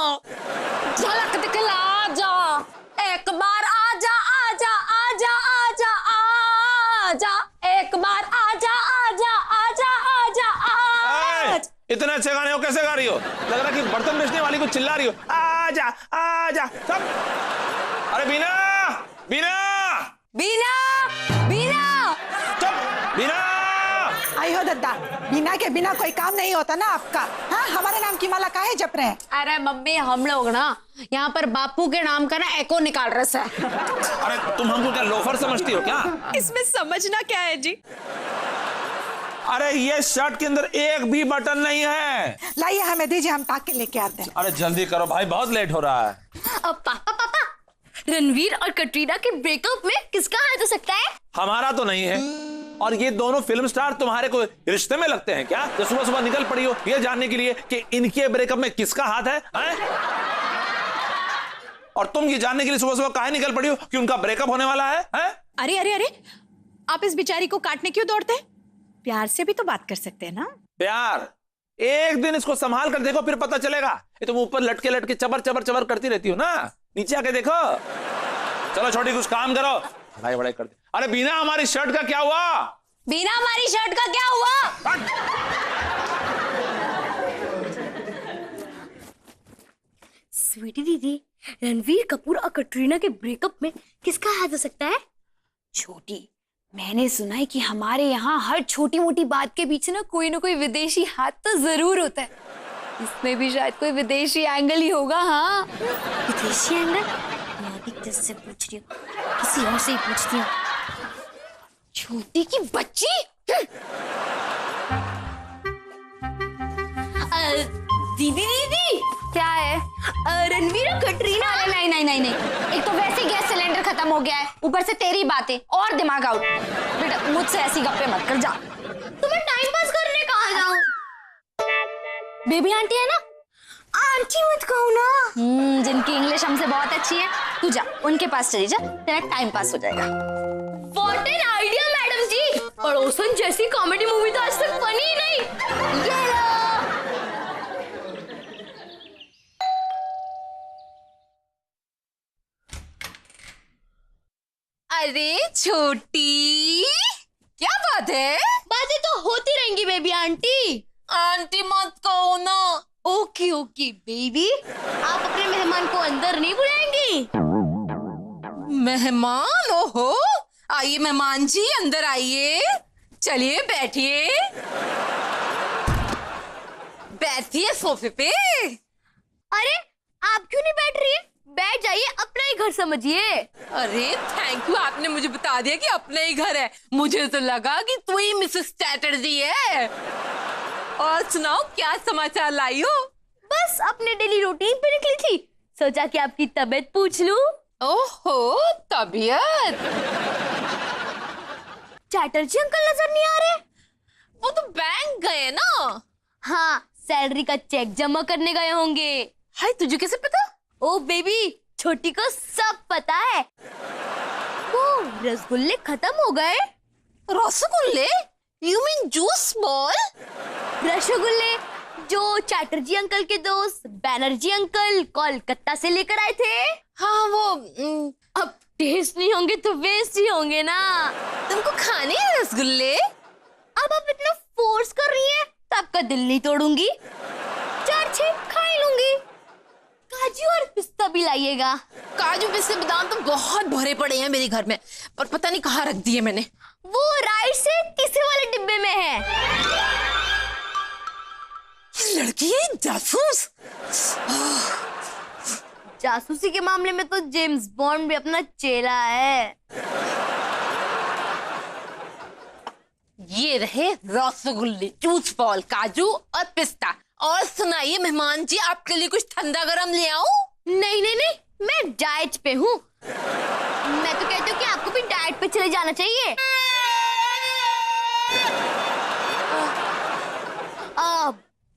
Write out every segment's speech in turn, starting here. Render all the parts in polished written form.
झलक दिखला जा, एक बार आजा आजा आजा आजा आजा, एक बार आजा आजा आजा आजा आजा। इतने अच्छे गाने हो कैसे गा रही हो? लग रहा कि बर्तन बेचने वाली को चिल्ला रही हो। आजा आजा सब। अरे बीना बीना बीना बीना, चुप बीना। आई हो दद्दा, बिना के बिना कोई काम नहीं होता ना आपका। हाँ, हमारे नाम की माला काहे जप रहे हैं? अरे मम्मी, हम लोग ना यहाँ पर बापू के नाम का ना एको निकाल रहे हैं। अरे तुम हमको क्या लोफर समझती हो क्या? इसमें समझना क्या है जी? अरे ये शर्ट के अंदर एक भी बटन नहीं है। लाइए हमें दीजिए, हम ताक के लेके आते हैं। अरे जल्दी करो भाई, बहुत लेट हो रहा है। अब पापा पापा, रणवीर और कटरीना के ब्रेकअप में किसका हाथ हो सकता है? हमारा तो नहीं है। और ये दोनों फिल्म स्टार तुम्हारे को रिश्ते में लगते हैं क्या? जो सुबह सुबह निकल पड़ी हो ये जानने के लिए कि इनके ब्रेकअप में किसका हाथ है? और तुम ये जानने के लिए सुबह सुबह काहे निकल पड़ी हो कि उनका ब्रेकअप होने वाला है? अरे अरे अरे, आप इस बेचारी को काटने क्यों दौड़ते हैं? प्यार से भी तो बात कर सकते हैं ना। प्यार? एक दिन इसको संभाल कर देखो, फिर पता चलेगा। ये तुम ऊपर लटके लटके चबर चबर चबर करती रहती हो ना, नीचे आके देखो। चलो छोटी, कुछ काम करो। बड़ाई बड़ाई करते। अरे बीना, हमारी शर्ट का क्या हुआ? बीना, हमारी शर्ट का क्या हुआ? स्वीटी दीदी, रणवीर कपूर और कटरीना के ब्रेकअप में किसका हाथ हो सकता है? छोटी, मैंने सुना है कि हमारे यहाँ हर छोटी मोटी बात के पीछे ना कोई विदेशी हाथ तो जरूर होता है। इसमें भी शायद कोई विदेशी एंगल ही होगा। हाँ, विदेशी एंगल? मैं भी किससे पूछ रही हूँ, किसी और से ही पूछती हूँ। छोटी की बच्ची। दीदी दीदी, क्या है? रणवीर और कटरीना? नहीं नहीं नहीं नहीं, एक तो वैसे ही गैस सिलेंडर खत्म हो गया है, ऊपर से तेरी बातें और दिमाग आउट। बेटा मुझसे ऐसी गप्पे मत कर, जा। तुम्हें टाइम पास करने कहाँ जाऊँ? बेबी आंटी है ना? आंटी मत कहो ना। जिनकी इंग्लिश हमसे बहुत अच्छी है, तू जा उनके पास चली जा, तेरा टाइम पास हो जाएगा। What an idea, मैडम जी। पड़ोसन जैसी कॉमेडी मूवी तो आज तक बनी ही नहीं। ये लो। अरे छोटी, क्या बात है? बातें तो होती रहेंगी बेबी आंटी। आंटी मत कहो ना। ओके ओके बेबी, आप अपने मेहमान को अंदर नहीं बुलाएंगी? मेहमान? ओहो, आइए मेहमान जी, अंदर आइए। चलिए बैठिए, बैठिए सोफे पे। अरे आप क्यों नहीं बैठ रही है? बैठ जाइए, अपना ही घर समझिए। अरे थैंक यू, आपने मुझे बता दिया कि अपना ही घर है। मुझे तो लगा कि तू ही मिसेस चैटर्जी है। और सुनाओ, क्या समाचार लाई हो? बस अपने डेली रूटीन पे निकली थी, सोचा कि आपकी तबीयत पूछ लूं। ओहो, तबीयत? चैटर्जी अंकल नजर नहीं आ रहे? वो तो बैंक गए ना। हाँ, सैलरी का चेक जमा करने गए होंगे। हाय, तुझे कैसे पता? ओ बेबी, छोटी को सब पता है। वो रसगुल्ले खत्म हो गए। रसगुल्ले? You mean juice ball? रसगुल्ले जो चैटर्जी अंकल के दोस्त बैनर्जी अंकल कोलकाता से लेकर आए थे। हाँ वो अब टेस्ट नहीं होंगे तो वेस्ट ही होंगे ना। तुमको खाने हैं रसगुल्ले? अब आप इतना फोर्स कर रही हैं तो आपका दिल नहीं तोड़ूंगी, 4-6 खा ही लूंगी। काजू और पिस्ता भी लाइएगा। काजू पिस्ते बादाम तो बहुत भरे पड़े हैं मेरे घर में, पर पता नहीं कहाँ रख दिए मैंने। वो राइट से तीसरे वाले डिब्बे में है। ये लड़की है जासूस। जासूसी के मामले में तो जेम्स बॉन्ड भी अपना चेला है। ये रहे रसगुल्ले, जूस बॉल, काजू और पिस्ता। और सुनाइए मेहमान जी, आपके लिए कुछ ठंडा गरम ले आऊं? नहीं नहीं नहीं, मैं डाइट पे हूँ। मैं तो कहती हूँ कि आपको भी डाइट पे चले जाना चाहिए।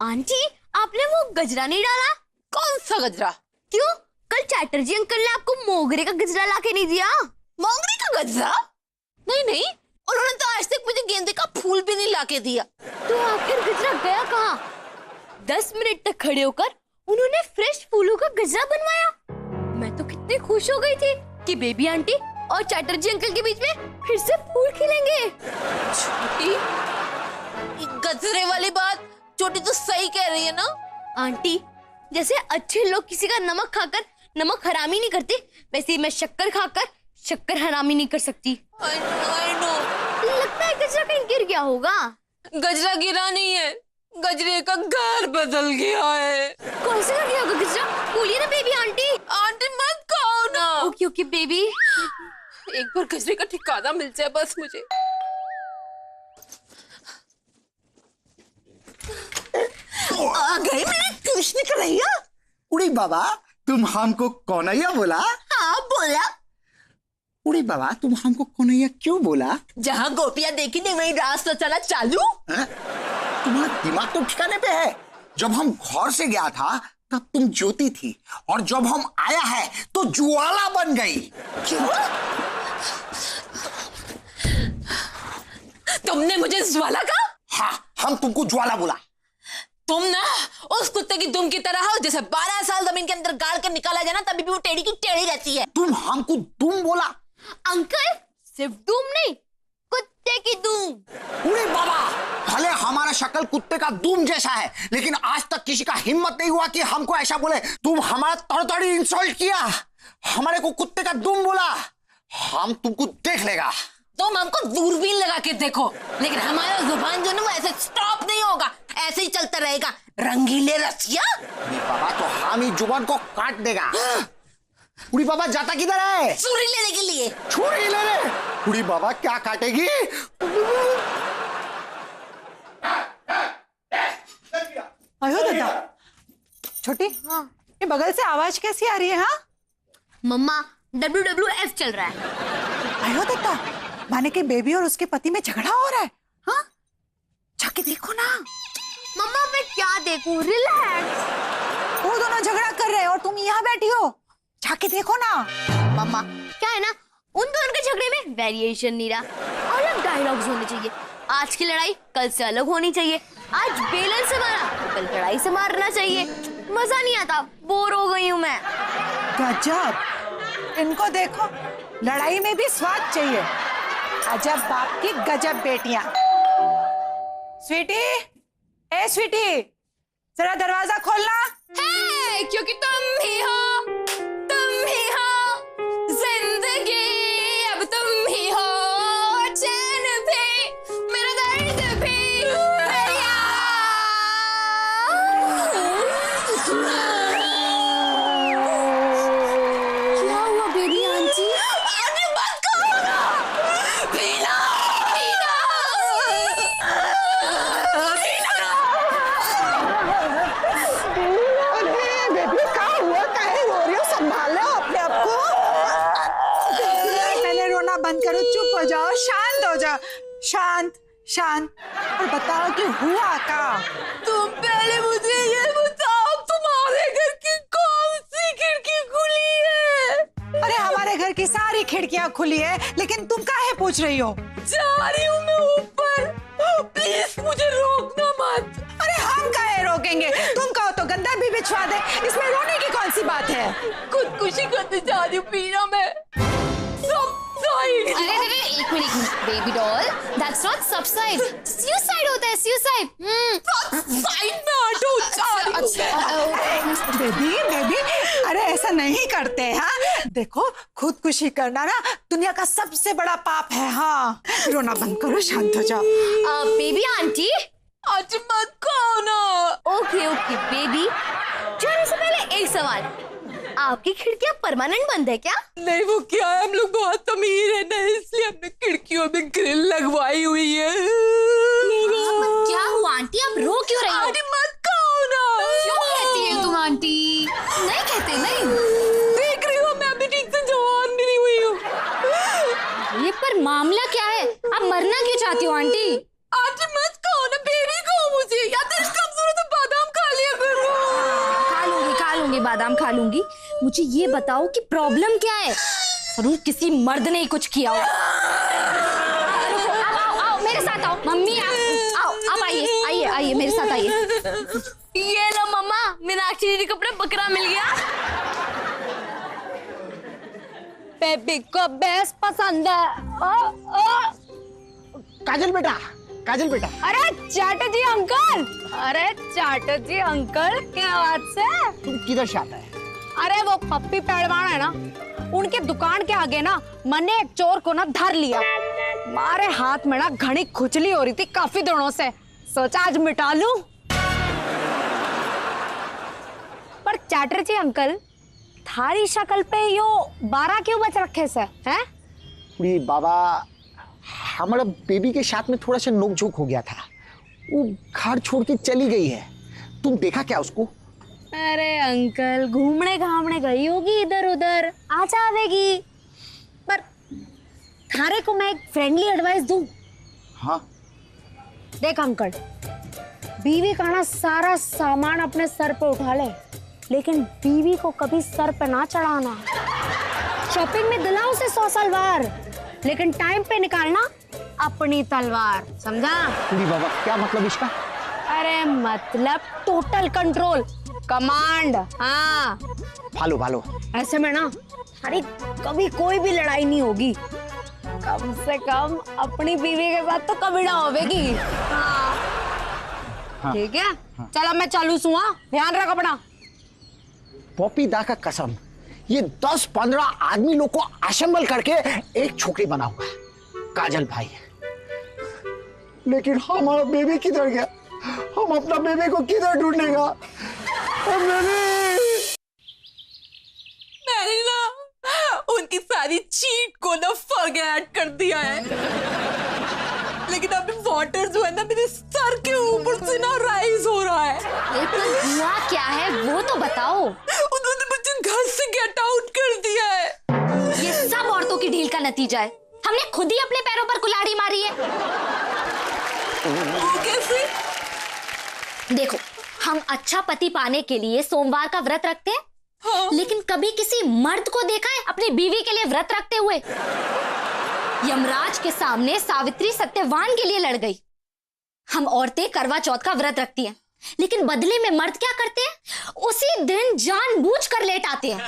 आंटी, आपने वो गजरा नहीं डाला? कौन सा गजरा? क्यों, कल चैटर्जी अंकल ने आपको मोगरे का गजरा लाके नहीं दिया? मोगरे का गजरा? नहीं नहीं, उन्होंने तो आज तक मुझे गेंदे का फूल भी नहीं लाके दिया। तो आखिर गजरा गया कहाँ? 10 मिनट तक खड़े होकर उन्होंने फ्रेश फूलों का गजरा बनवाया। मैं तो कितनी खुश हो गई थी कि बेबी आंटी और चैटर्जी अंकल के बीच में फिर से फूल खिलेंगे। छोटी, गजरे वाली बात छोटी तो सही कह रही है ना आंटी, जैसे अच्छे लोग किसी का नमक खाकर नमक हरामी नहीं करते, वैसे ही मैं शक्कर खाकर शक्कर हरामी नहीं कर सकती। I know. लगता है गजरा कहीं गिर गया होगा। गजरा गिरा नहीं है, गजरे का घर बदल गया है। कौन सा गिर गया होगा गजरा? बोलिए ना बेबी आंटी। आंटी मत कहो ना। Okay okay baby. एक बार गजरे का ठिकाना मिल जाए बस मुझे। आ गई मेरी कृष्ण कन्हैया। उड़ी बाबा, तुम हमको कौनैया बोला? हाँ बोला। उड़ी बाबा, तुम हमको कौनैया क्यों बोला? जहाँ गोपियां देखी नहीं वहीं रास चला चालू। हैं? तुम्हारा दिमाग तो ठिकाने पे है। जब हम घर से गया था तब तुम ज्योति थी, और जब हम आया है तो ज्वाला बन गई। क्यों? तुमने मुझे ज्वाला कहा? हाँ, हम तुमको ज्वाला बोला। तुम ना उस कुत्ते की दुम की तरह हो जिसे 12 साल जमीन के अंदर गाड़ कर निकाला जाए ना तभी भी वो टेढ़ी की टेढ़ी रहती है। तुम हमको दुम बोला? अंकल, सिर्फ दुम नहीं, कुत्ते की दुम। उड़ी बाबा, भले हमारा शक्ल कुत्ते का दुम जैसा है, लेकिन आज तक किसी का हिम्मत नहीं हुआ कि हमको ऐसा बोले। तुम हमारा तड़तड़ी इंसल्ट किया, हमारे को कुत्ते का दुम बोला। हम तुमको देख लेगा। तुम हमको दूरबीन लगा के देखो, लेकिन हमारा जुबान जो ना वो ऐसे स्टॉप नहीं होगा, ऐसे ही चलता रहेगा। रंगीले रसिया। उड़ी बाबा तो हम ही जुबान को काट देगा। उड़ी बाबा जाता किधर है? छुरी लेने के लिए। छुरी ले ले। उड़ी बाबा क्या काटेगी? आयो दादा। छोटी, हाँ ये बगल से आवाज कैसी आ रही है? हाँ मम्मा, WWF चल रहा है। आयो दादा, माने कि बेबी और उसके पति में झगड़ा हो रहा है। हाँ, जाके देखो ना। मम्मा मैं क्या देखूं, रिलैक्स। वो दोनों झगड़ा कर रहे हैं और तुम यहाँ बैठी हो, जाके देखो ना। मम्मा क्या है ना, उन दोनों के झगड़े में वेरिएशन नहीं रहा, अलग डायलॉग्स होने चाहिए। आज की लड़ाई कल से अलग होनी चाहिए। आज बेलन से मारा तो कल कड़ाई से मारना चाहिए। मजा नहीं आता, बोर हो गई हूँ मैं। गजब, इनको देखो, लड़ाई में भी स्वाद चाहिए। अजब बाप की गजब बेटियां। स्वीटी, ए स्वीटी, जरा दरवाजा खोलना। है, क्योंकि तुम ही हो, जिंदगी अब तुम ही हो, चैन भी, मेरा दर्द भी। क्या हुआ बेबी आंटी? अरे मत करो ना। पीना, अरे बेबी क्या हुआ? काहे रो रही हो? संभालो अपने आप को। पहले रोना बंद करो, चुप हो जाओ, शांत हो जाओ। शांत शांत, और बताओ कि हुआ क्या? तुम पहले मुझे ये बताओ, तुम्हारे घर की कौन सी खिड़की खुली है? अरे हमारे घर की सारी खिड़कियां खुली है, लेकिन तुम काहे पूछ रही हो? जा रही हूँ मैं ऊपर, प्लीज मुझे रोकना मत। अरे हम काहे रोकेंगे? तुम कहो तो गंदा भी बिछवा दे, इसमें रोने की कौन सी बात है? खुदकुशी करने जा रही हूँ पीना में। अरे एक minute, baby doll, that's not subside, suicide होता है, सुसाइड। साइड में हटो, जा रही हूँ मैं। बेबी बेबी, अरे ऐसा नहीं करते। हाँ देखो, खुदकुशी करना ना दुनिया का सबसे बड़ा पाप है। हाँ, रोना बंद करो, शांत हो जाओ। बेबी आंटी, आज मत कहो ना। ओके ओके बेबी, जाने से पहले एक सवाल, आपकी खिड़कियां परमानेंट बंद है क्या? नहीं, वो क्या है, हम लोग बहुत अमीर है ना, इसलिए हमने खिड़कियों में ग्रिल लगवाई हुई है। क्या हुआ आंटी, आप रो क्यों रही हो? अरे मत कहो ना। क्यों कहती है तुम आंटी? नहीं कहते, नहीं। देख रही हो, मैं अभी ठीक से जवान भी नहीं हुई हूँ। ये पर मामला क्या है? आप मरना क्यों चाहती हो आंटी? आंटी मत कहो ना, बेबी कहो मुझे, या तो कमजोर तो बादाम खा लिया करो। खा लूंगी बादाम खा लूंगी। मुझे ये बताओ कि प्रॉब्लम क्या है? जरूर किसी मर्द ने ही कुछ किया हो। आओ मेरे साथ आओ। मम्मी आओ, आप आइए आइए आइए मेरे साथ आइए। ये लो मम्मा, मीनाक्षी चाची दीदी को अपना बकरा मिल गया। बेबी को बेस पसंद है। काजल बेटा, काजल बेटा। अरे चैटर्जी अंकल, अरे चैटर्जी अंकल, क्या बात से? तुम किधर से आता है? अरे वो पप्पी पहलवान है ना, उनके दुकान के आगे ना मैंने एक चोर को ना धर लिया। मारे हाथ में ना घनी खुजली हो रही थी काफी दिनों से, सोचा आज मिटा लूं। पर चैटर्जी अंकल, थारी शक्ल पे यो 12 क्यों बच रखे से हैं? अरे बाबा, हमारा बेबी के साथ में थोड़ा सा नोकझोंक हो गया था, वो घर छोड़ के चली गई है। तुम देखा क्या उसको? अरे अंकल, घूमने घामने गई होगी इधर उधर, आ जाएगी। पर थारे को मैं एक फ्रेंडली एडवाइस दूं। हाँ। देख अंकल, बीवी का ना सारा सामान अपने सर पे उठा ले, लेकिन बीवी को कभी सर पे ना चढ़ाना। शॉपिंग में दिलाओ उसे 100 सलवार, लेकिन टाइम पे निकालना अपनी तलवार, समझा? अरे बाबा, क्या मतलब इसका? अरे मतलब टोटल कंट्रोल, कमांड। हाँ, भालो भालो। ऐसे में ना अरे कभी कोई भी लड़ाई नहीं होगी, कम से कम अपनी बीवी के साथ तो कभी ना होगी। हाँ। ठीक है, चलो मैं चालू हूँ, ध्यान रख अपना। पॉपी दा का कसम, ये 10-15 आदमी लोग को असेंबल करके एक छोकरी बना हुआ है, काजल भाई। लेकिन हमारा बेबी किधर गया? हम अपना बेबी को किधर ढूंढेगा? मैंने ना उनकी सारी चीट को ना फॉरगेट कर दिया है, लेकिन अभी वाटर जो है ना मेरे सर के ऊपर से ना राइज हो रहा है। लेकिन हुआ क्या है वो तो बताओ। उन्होंने मुझे घर से गेट आउट कर दिया है। ये सब औरतों की ढील का नतीजा है, हमने खुद ही अपने पैरों पर कुल्हाड़ी मारी है। वो कैसे? देखो, हम अच्छा पति पाने के लिए सोमवार का व्रत रखते हैं। हाँ। लेकिन कभी किसी मर्द को देखा है अपनी बीवी के लिए व्रत रखते हुए? यमराज के सामने सावित्री सत्यवान के लिए लड़ गई। हम औरतें करवा चौथ का व्रत रखती हैं, लेकिन बदले में मर्द क्या करते हैं? उसी दिन जानबूझकर लेट आते हैं।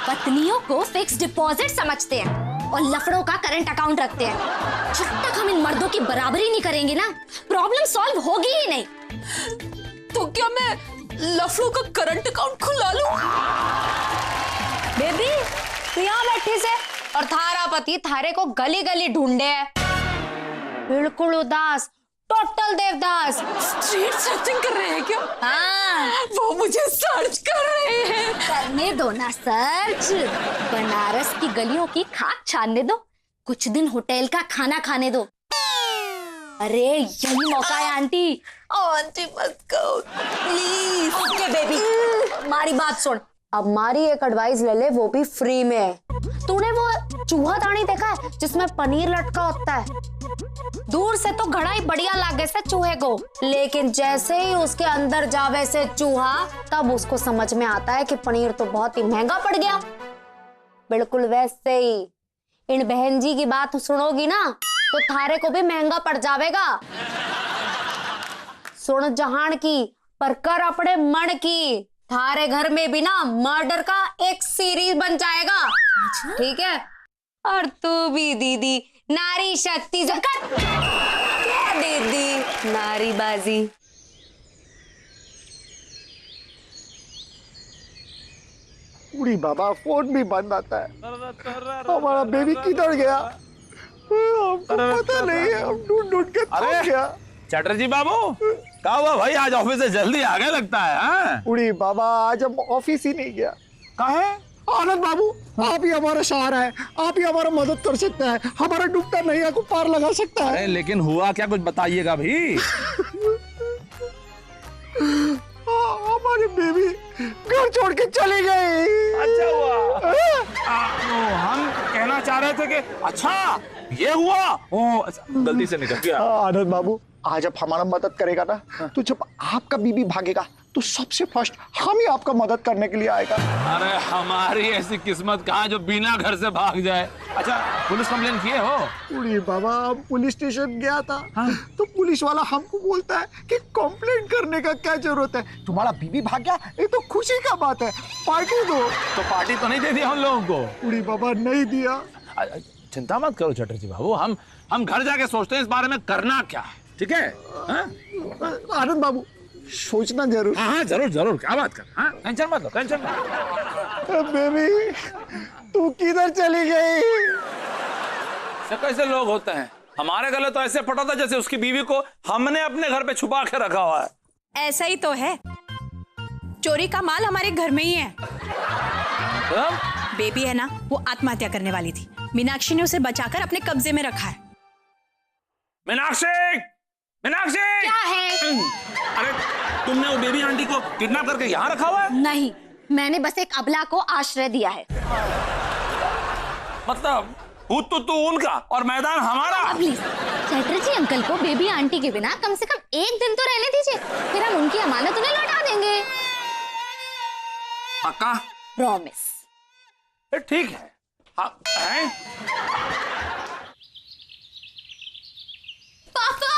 पत्नियों को फिक्स डिपॉजिट समझते हैं और लफड़ों का करंट अकाउंट रखते हैं। जब तक हम इन मर्दों की बराबरी नहीं करेंगे ना, प्रॉब्लम सॉल्व होगी ही नहीं। तो क्या मैं लफड़ों का करंट अकाउंट खुला लूं? बेबी, तू यहाँ बैठी से और थारा पति थारे को गली गली ढूंढे है, बिल्कुल उदास, टोटल देवदास। स्ट्रीट सर्चिंग कर रहे हैं क्या? हाँ, वो मुझे सर्च कर रहे हैं। करने दो ना सर्च, बनारस की गलियों की खाक छानने दो, कुछ दिन होटल का खाना खाने दो। अरे यही मौका है आंटी। आंटी मत कहो प्लीज। ओके बेबी, हमारी बात सुन, अब हमारी एक एडवाइस ले ले, वो भी फ्री में। तूने वो चूहा दानी देखा है जिसमें पनीर लटका होता है? दूर से तो घड़ा ही बढ़िया लागे से चूहे को, लेकिन जैसे ही उसके अंदर जावे से चूहा, तब उसको समझ में आता है कि पनीर तो बहुत ही महंगा पड़ गया। बिल्कुल वैसे ही इन बहन जी की बात सुनोगी ना तो थारे को भी महंगा पड़ जाएगा। सुन जहान की, पर कर अपने मन की। थारे घर में भी ना मर्डर का एक सीरीज बन जाएगा, ठीक है? और तू भी दीदी नारी शक्ति जगत। क्या दीदी नारीबाजी। उड़ी बाबा, फोन भी बंद आता है। हमारा बेबी किधर गया? हमको पता नहीं है, हम ढूंढ ढूंढ के थक गया। चटर्जी बाबू, क्या हुआ भाई? आज ऑफिस से जल्दी आ गए लगता है। हाँ? उड़ी बाबा, आज हम ऑफिस ही नहीं गया। कहाँ है? आनंद बाबू, आप ही हमारा सहारा है, आप ही हमारा मदद कर सकता है, हमारा डूबता नैया को पार लगा सकता है। अरे लेकिन हुआ क्या, कुछ बताइएगा भी। हमारी बेबी घर छोड़ के चली गई। अच्छा हुआ। हम कहना चाह रहे थे कि अच्छा ये हुआ, गलती से निकल गया। आनंद बाबू, आज जब हमारा मदद करेगा ना, तो जब आपका बीबी भागेगा तो सबसे फर्स्ट हम ही आपका मदद करने के लिए आएगा। अरे हमारी ऐसी किस्मत कहाँ जो बिना घर से भाग जाए। अच्छा पुलिस कंप्लेन किए हो? उड़ी बाबा, पुलिस स्टेशन गया था। तो पुलिस वाला हमको बोलता है कि कंप्लेंट करने का क्या जरूरत है, तुम्हारा बीवी भाग गया, ये तो खुशी का बात है, पार्टी दो। तो पार्टी तो नहीं दे दिया हम लोगों को? उड़ी बाबा नहीं दिया। चिंता मत करो चटर्जी बाबू, हम घर जाके सोचते हैं इस बारे में करना क्या है, ठीक है? आनंद बाबू सोचना जरूर। हाँ जरूर जरूर, क्या बात कर, हाँ टेंशन मत लो, टेंशन मत लो। बेबी तू किधर चली गई? ऐसे कैसे लोग होते हैं? हमारे गले तो ऐसे फटा था जैसे उसकी बीवी को हमने अपने घर पे छुपा के रखा हुआ है। ऐसा ही तो है, चोरी का माल हमारे घर में ही है। बेबी है ना, वो आत्महत्या करने वाली थी, मीनाक्षी ने उसे बचाकर अपने कब्जे में रखा है। मीनाक्षी, मीनाक्षी क्या है? अरे तुमने वो बेबी आंटी को किडनैप करके यहाँ रखा हुआ है? नहीं, मैंने बस एक अबला को आश्रय दिया है। मतलब भूत तो उनका और मैदान हमारा। प्लीज चटर्जी अंकल को बेबी आंटी के बिना कम से कम एक दिन तो रहने दीजिए, फिर हम उनकी अमानत उन्हें लौटा देंगे। पक्का? प्रॉमिस। ठीक है। हाँ, हैं? पापा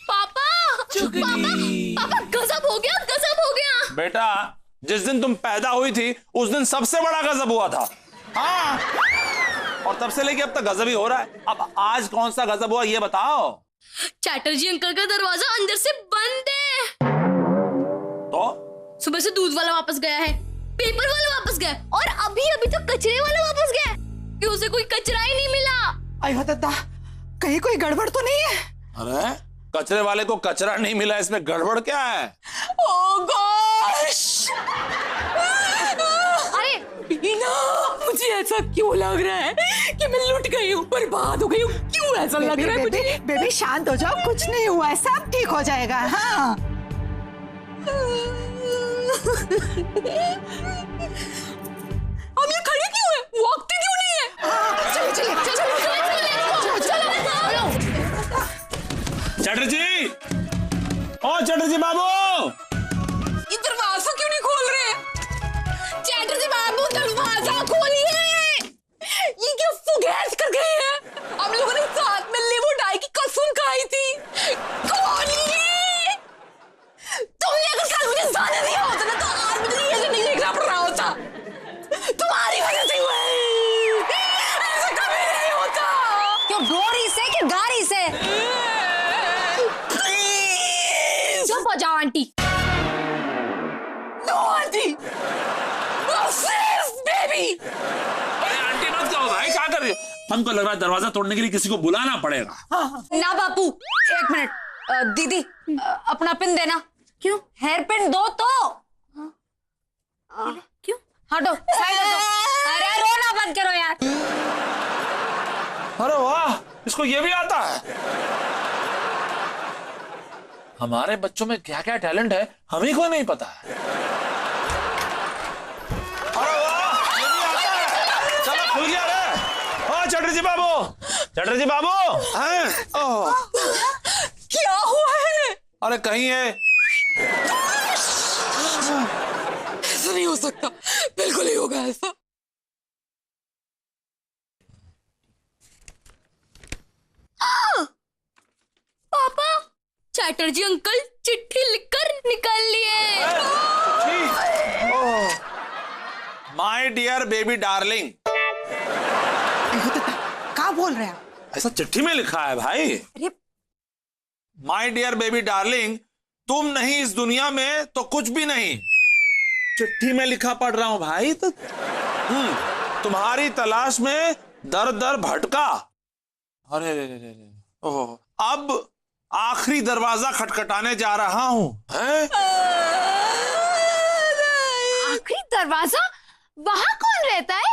पापा पापा गजब हो गया, गजब हो गया। बेटा जिस दिन तुम पैदा हुई थी उस दिन सबसे बड़ा गजब हुआ था। हाँ, और तब से लेके अब तक गजब ही हो रहा है। अब आज कौन सा गजब हुआ ये बताओ। चटर्जी अंकल का दरवाजा अंदर से बंद है। तो सुबह से दूध वाला वापस गया है, पेपर वाला वापस गया, और अभी अभी तो कचरे वाला वापस गया कि उसे कोई कचरा ही नहीं मिला। अयो दादा, कहीं कोई गड़बड़ तो नहीं है? अरे कचरे वाले को कचरा नहीं मिला, इसमें गड़बड़ क्या है? ओह गॉश! अरे बीना, मुझे ऐसा क्यों लग रहा है कि मैं लुट गई हूँ, बर्बाद हो गई हूँ? क्यों ऐसा लग रहा है मुझे? बेबी शांत हो जाओ, कुछ नहीं हुआ है, सब ठीक हो जाएगा। हाँ हम ये खड़े क्यों हैं? वॉकते क्यों नहीं है? चलो चलो चलो चटर्जी, ओ चटर्जी बाबू, ये दरवाजा क्यों नहीं खोल रहे? चटर्जी बाबू दरवाजा खोलिए। ये क्या फुगैस कर गए हैं? हम लोगों ने साथ में लींबू डाई की कसम खाई थी। खोलिए। तुमने अगर कल मुझे जाने दिया होता ना तो आज मुझे ये जो नहीं देखना पड़ रहा होता। तुम्हारी वजह से हुआ है। ऐसा कभी नहीं होता। क्यों गोरी से कि गाड़ी से? चुप हो जाओ आंटी। No aunty, baby. अरे आंटी मत कहो भाई, क्या कर रही हो? हमको लग रहा है दरवाजा तोड़ने के लिए किसी को बुलाना पड़ेगा। ना बापू, एक मिनट। दीदी अपना पिन देना। क्यों? हेयर पिन दो तो। क्यों? हटो, साइड हटो। अरे रोना बंद करो यार। अरे वाह, इसको ये भी आता है। हमारे बच्चों में क्या क्या टैलेंट है हम ही को नहीं पता है। अरे वाह, ये भी आता है। चलो खुल गया रे। ओ चटर्जी बाबू, चटर्जी बाबू, हैं? ओह, क्या हुआ है? अरे कहीं है। ऐसा नहीं हो सकता, बिल्कुल नहीं होगा ऐसा। पापा, चटर्जी अंकल चिट्ठी लिखकर निकल लिए। My dear baby darling. क्या बोल रहे हैं आप? ऐसा चिट्ठी में लिखा है भाई। माय डियर बेबी डार्लिंग, तुम नहीं इस दुनिया में तो कुछ भी नहीं। चिट्ठी में लिखा पढ़ रहा हूं भाई। तो तुम्हारी तलाश में दर दर भटका। अरे ओह, अब आखिरी दरवाजा खटखटाने जा रहा हूं। आखिरी दरवाजा? वहां कौन रहता है?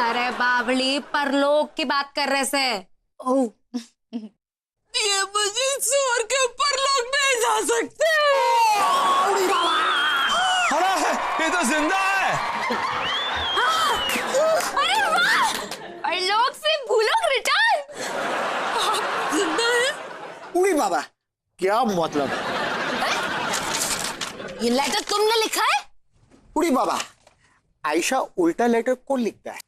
अरे बावली, परलोक की बात कर रहे से। ओह, ये मुझे स्वर्ग के परलोक में जा सकते अरे ये तो जिंदा है। अरे वाह! परलोक से भूलोक रिटर्न। जिंदा है? उड़ी बाबा, क्या मतलब? ये लेटर तुमने लिखा है? उड़ी बाबा, आयशा उल्टा लेटर कौन लिखता है?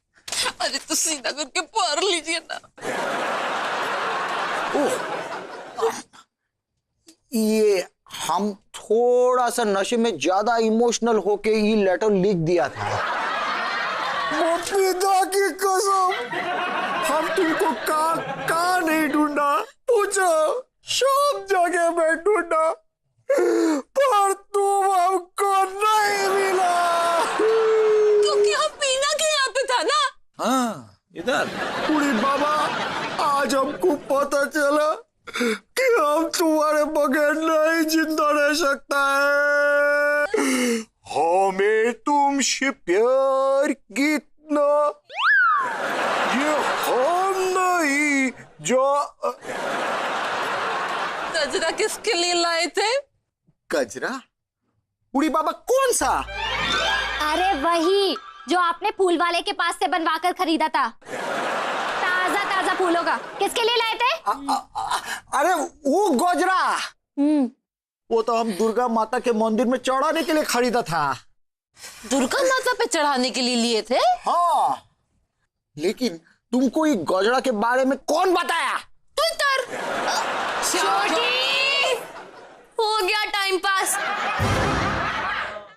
अरे तो सीधा करके पार लीजिए ना। ये हम थोड़ा सा नशे में ज्यादा इमोशनल होके ये लेटर लिख दिया था। पिता की कसम, हम तुमको कहाँ नहीं ढूंढा, पूछो सब जगह में ढूंढा, पर तुम हमको नहीं मिला। क्योंकि हम बीना के यहाँ पे था ना। हाँ इधर। पूरी बाबा, आज हमको पता चला कि हम तुम्हारे बगैर नहीं जिंदा रह सकता है। हमें तुमसे प्यार कितना, ये हम नहीं जो। गजरा किसके लिए लाए थे? गजरा? बूढ़ी बाबा कौन सा? अरे वही जो आपने फूल वाले के पास से बनवा कर खरीदा था, ताजा ताजा फूलों का। किसके लिए लाए थे? अरे वो गजरा, वो तो हम दुर्गा माता के मंदिर में चढ़ाने के लिए खरीदा था। दुर्गा माता पे चढ़ाने के लिए लिए थे? हाँ, लेकिन तुमको ये गजरा के बारे में कौन बताया? छोटी, हो गया टाइम पास।